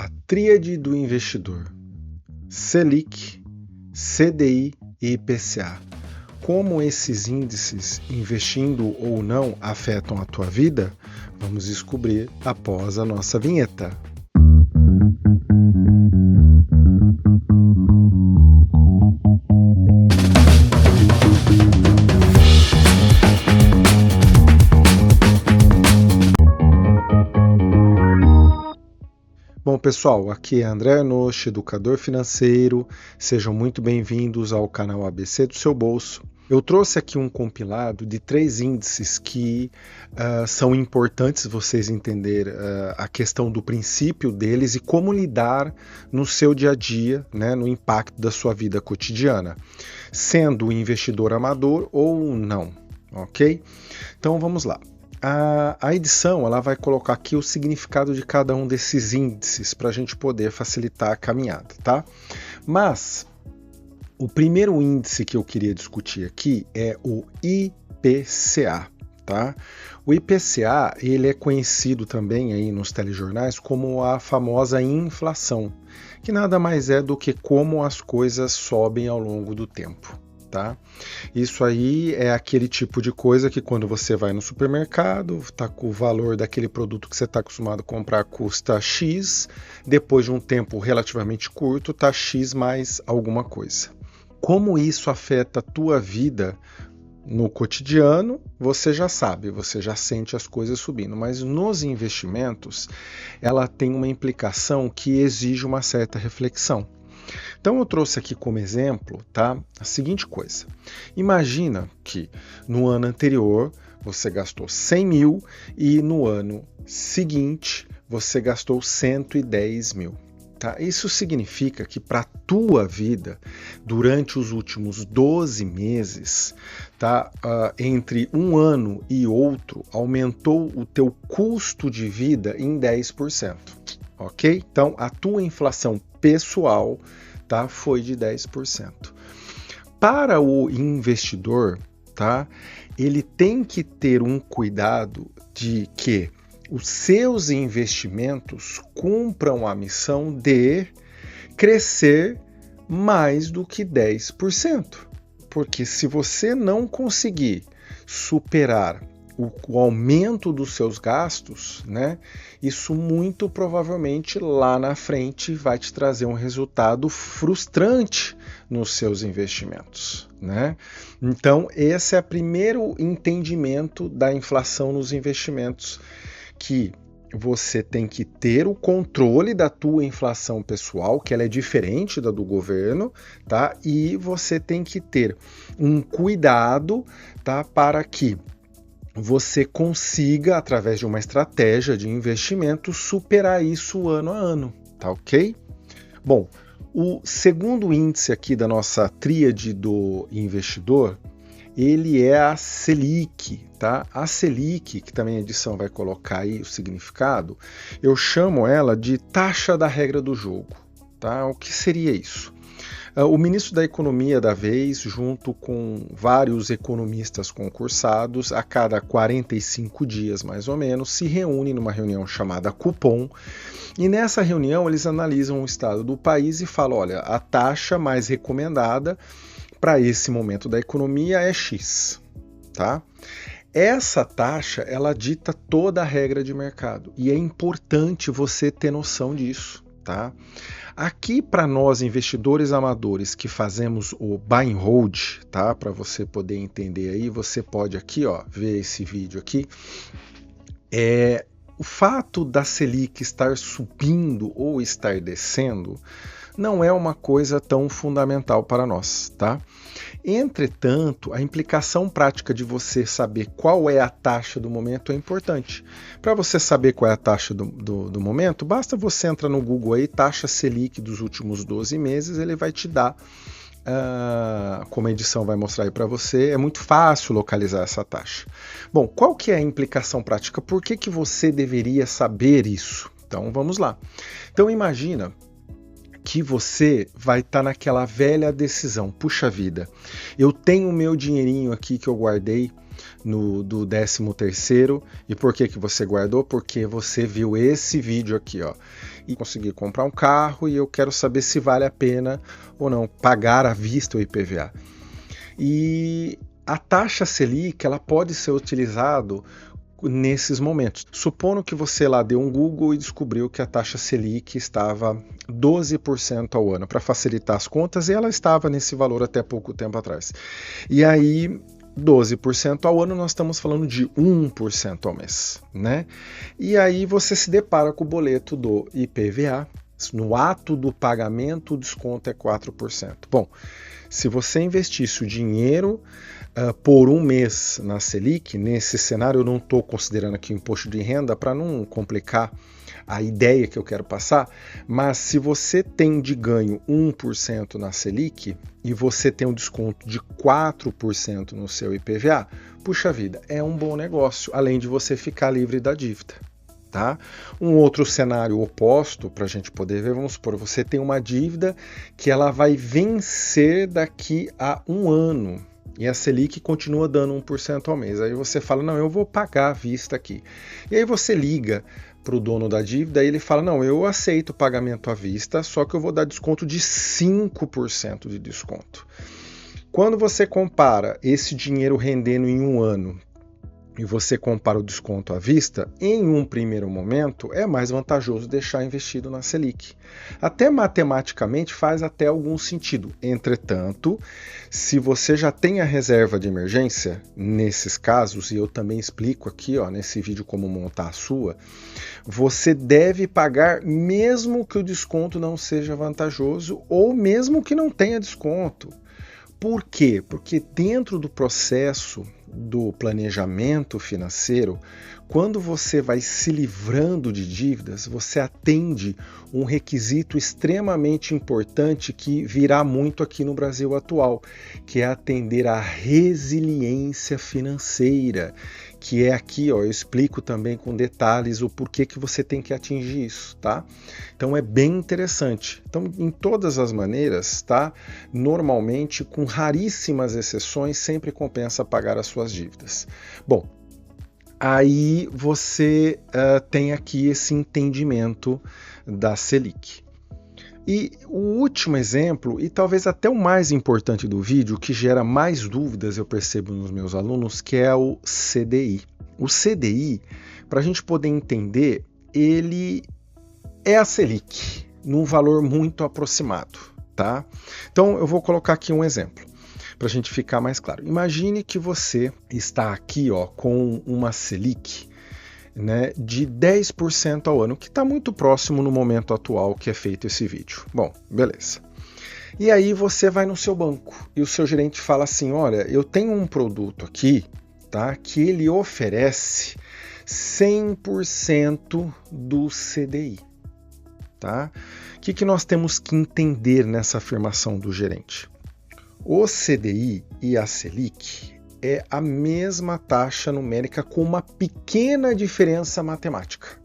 a tríade do investidor: Selic, CDI e IPCA. Como esses índices, investindo ou não, afetam a tua vida? Vamos descobrir após a nossa vinheta. Bom, pessoal, aqui é André Arnoux, educador financeiro. Sejam muito bem-vindos ao canal ABC do Seu Bolso. Eu trouxe aqui um compilado de 3 índices que são importantes vocês entenderem a questão do princípio deles e como lidar no seu dia a dia, né, no impacto da sua vida cotidiana, sendo investidor amador ou não, ok? Então vamos lá. A edição ela vai colocar aqui o significado de cada um desses índices para a gente poder facilitar a caminhada, tá? Mas o primeiro índice que eu queria discutir aqui é o IPCA, tá? O IPCA ele é conhecido também aí nos telejornais como a famosa inflação, que nada mais é do que como as coisas sobem ao longo do tempo. Tá? Isso aí é aquele tipo de coisa que quando você vai no supermercado, tá com o valor daquele produto que você está acostumado a comprar custa X, depois de um tempo relativamente curto, tá X mais alguma coisa. Como isso afeta a tua vida no cotidiano, você já sabe, você já sente as coisas subindo, mas nos investimentos ela tem uma implicação que exige uma certa reflexão. Então eu trouxe aqui como exemplo, tá, a seguinte coisa. Imagina que no ano anterior você gastou 100 mil e no ano seguinte você gastou 110 mil. Tá? Isso significa que para a tua vida, durante os últimos 12 meses, tá, entre um ano e outro, aumentou o teu custo de vida em 10%. Ok? Então a tua inflação pessoal, tá, foi de 10%. Para o investidor, tá, ele tem que ter um cuidado de que os seus investimentos cumpram a missão de crescer mais do que 10%. Porque se você não conseguir superar o aumento dos seus gastos, né, isso muito provavelmente lá na frente vai te trazer um resultado frustrante nos seus investimentos, né? Então, esse é o primeiro entendimento da inflação nos investimentos, que você tem que ter o controle da tua inflação pessoal, que ela é diferente da do governo, tá? E você tem que ter um cuidado, tá, para que você consiga, através de uma estratégia de investimento, superar isso ano a ano, tá ok? Bom, o segundo índice aqui da nossa tríade do investidor, ele é a Selic, tá? A Selic, que também a edição vai colocar aí o significado, eu chamo ela de taxa da regra do jogo, tá? O que seria isso? O ministro da Economia da vez, junto com vários economistas concursados, a cada 45 dias mais ou menos, se reúne numa reunião chamada Cupom, e nessa reunião eles analisam o estado do país e falam, olha, a taxa mais recomendada para esse momento da economia é X, tá? Essa taxa, ela dita toda a regra de mercado, e é importante você ter noção disso, tá? Aqui, para nós investidores amadores que fazemos o buy and hold, tá? Para você poder entender aí, você pode aqui, ó, ver esse vídeo aqui. O fato da Selic estar subindo ou estar descendo não é uma coisa tão fundamental para nós, tá? Entretanto, a implicação prática de você saber qual é a taxa do momento é importante. Para você saber qual é a taxa do momento, basta você entrar no Google aí, taxa Selic dos últimos 12 meses, ele vai te dar, como a edição vai mostrar aí para você, é muito fácil localizar essa taxa. Bom, qual que é a implicação prática? Por que você deveria saber isso? Então, vamos lá. Então, imagina que você vai estar naquela velha decisão, puxa vida, eu tenho o meu dinheirinho aqui que eu guardei do 13º. E por que você guardou? Porque você viu esse vídeo aqui, ó, e consegui comprar um carro e eu quero saber se vale a pena ou não pagar à vista o IPVA. E a taxa Selic, ela pode ser utilizada nesses momentos. Supondo que você lá deu um Google e descobriu que a taxa Selic estava 12% ao ano, para facilitar as contas, e ela estava nesse valor até pouco tempo atrás. E aí, 12% ao ano, nós estamos falando de 1% ao mês, né? E aí você se depara com o boleto do IPVA. No ato do pagamento, o desconto é 4%. Bom, se você investisse o dinheiro por um mês na Selic, nesse cenário eu não estou considerando aqui o imposto de renda para não complicar a ideia que eu quero passar, mas se você tem de ganho 1% na Selic e você tem um desconto de 4% no seu IPVA, puxa vida, é um bom negócio, além de você ficar livre da dívida. Tá? Um outro cenário oposto para a gente poder ver, vamos supor, você tem uma dívida que ela vai vencer daqui a um ano e a Selic continua dando 1% ao mês. Aí você fala, não, eu vou pagar à vista aqui. E aí você liga para o dono da dívida e ele fala, não, eu aceito o pagamento à vista, só que eu vou dar desconto de 5% de desconto. Quando você compara esse dinheiro rendendo em um ano e você compara o desconto à vista, em um primeiro momento é mais vantajoso deixar investido na Selic. Até matematicamente faz até algum sentido. Entretanto, se você já tem a reserva de emergência, nesses casos, e eu também explico aqui nesse vídeo como montar a sua, você deve pagar mesmo que o desconto não seja vantajoso ou mesmo que não tenha desconto. Por quê? Porque dentro do processo do planejamento financeiro, quando você vai se livrando de dívidas, você atende um requisito extremamente importante que virá muito aqui no Brasil atual, que é atender à resiliência financeira, que é aqui, eu explico também com detalhes o porquê que você tem que atingir isso, tá? Então é bem interessante. Então, em todas as maneiras, tá? Normalmente, com raríssimas exceções, sempre compensa pagar as suas dívidas. Bom, aí você tem aqui esse entendimento da Selic. E o último exemplo, e talvez até o mais importante do vídeo, que gera mais dúvidas, eu percebo nos meus alunos, que é o CDI. O CDI, para a gente poder entender, ele é a Selic, num valor muito aproximado, tá? Então, eu vou colocar aqui um exemplo, para a gente ficar mais claro. Imagine que você está aqui com uma Selic, né, de 10% ao ano, que está muito próximo no momento atual que é feito esse vídeo. Bom, beleza. E aí você vai no seu banco e o seu gerente fala assim, olha, eu tenho um produto aqui, tá, que ele oferece 100% do CDI. Tá? O que nós temos que entender nessa afirmação do gerente? O CDI e a Selic é a mesma taxa numérica com uma pequena diferença matemática,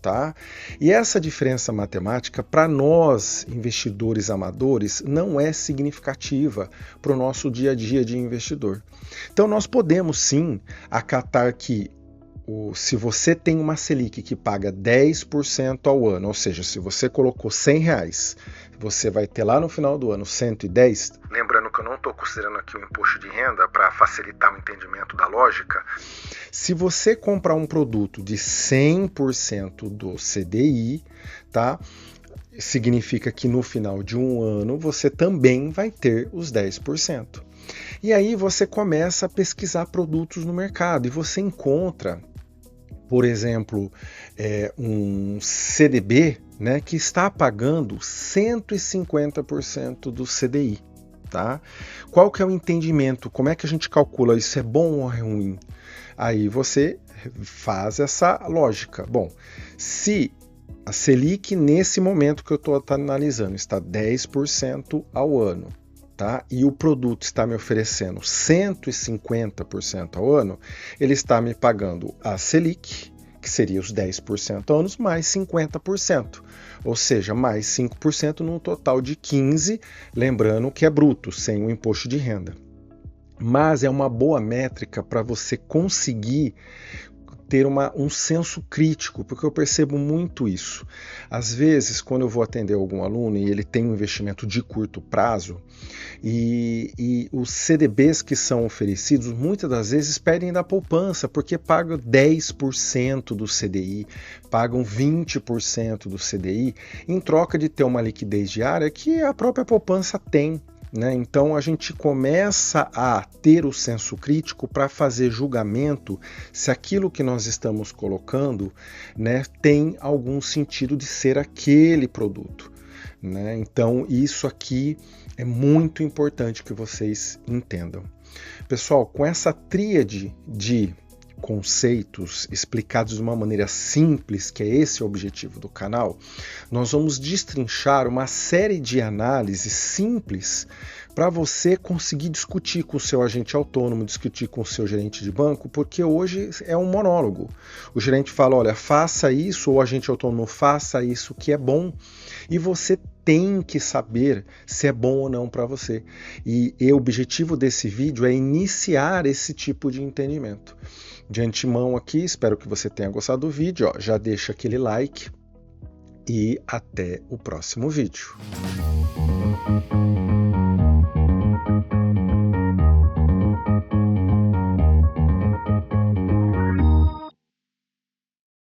tá? E essa diferença matemática, para nós investidores amadores, não é significativa para o nosso dia a dia de investidor. Então nós podemos sim acatar que se você tem uma Selic que paga 10% ao ano, ou seja, se você colocou R$100, você vai ter lá no final do ano 110. Lembrando que eu não estou considerando aqui o imposto de renda para facilitar o entendimento da lógica. Se você comprar um produto de 100% do CDI, tá? Significa que no final de um ano você também vai ter os 10%. E aí você começa a pesquisar produtos no mercado e você encontra, por exemplo, um CDB, né, que está pagando 150% do CDI. Tá? Qual que é o entendimento? Como é que a gente calcula? Isso é bom ou é ruim? Aí você faz essa lógica. Bom, se a Selic nesse momento que eu estou analisando está 10% ao ano, tá? E o produto está me oferecendo 150% ao ano, ele está me pagando a Selic, que seria os 10% ao ano, mais 50%, ou seja, mais 5% num total de 15%, lembrando que é bruto, sem o imposto de renda. mas é uma boa métrica para você conseguir ter um senso crítico, porque eu percebo muito isso. Às vezes, quando eu vou atender algum aluno e ele tem um investimento de curto prazo, e os CDBs que são oferecidos, muitas das vezes pedem da poupança, porque pagam 10% do CDI, pagam 20% do CDI, em troca de ter uma liquidez diária que a própria poupança tem. Então a gente começa a ter o senso crítico para fazer julgamento se aquilo que nós estamos colocando, tem algum sentido de ser aquele produto. Então isso aqui é muito importante que vocês entendam. Pessoal, com essa tríade de conceitos explicados de uma maneira simples, que é esse o objetivo do canal, nós vamos destrinchar uma série de análises simples para você conseguir discutir com o seu agente autônomo, discutir com o seu gerente de banco, porque hoje é um monólogo. O gerente fala, olha, faça isso, ou o agente autônomo faça isso que é bom, e você tem que saber se é bom ou não para você. E o objetivo desse vídeo é iniciar esse tipo de entendimento. De antemão aqui, espero que você tenha gostado do vídeo, já deixa aquele like e até o próximo vídeo.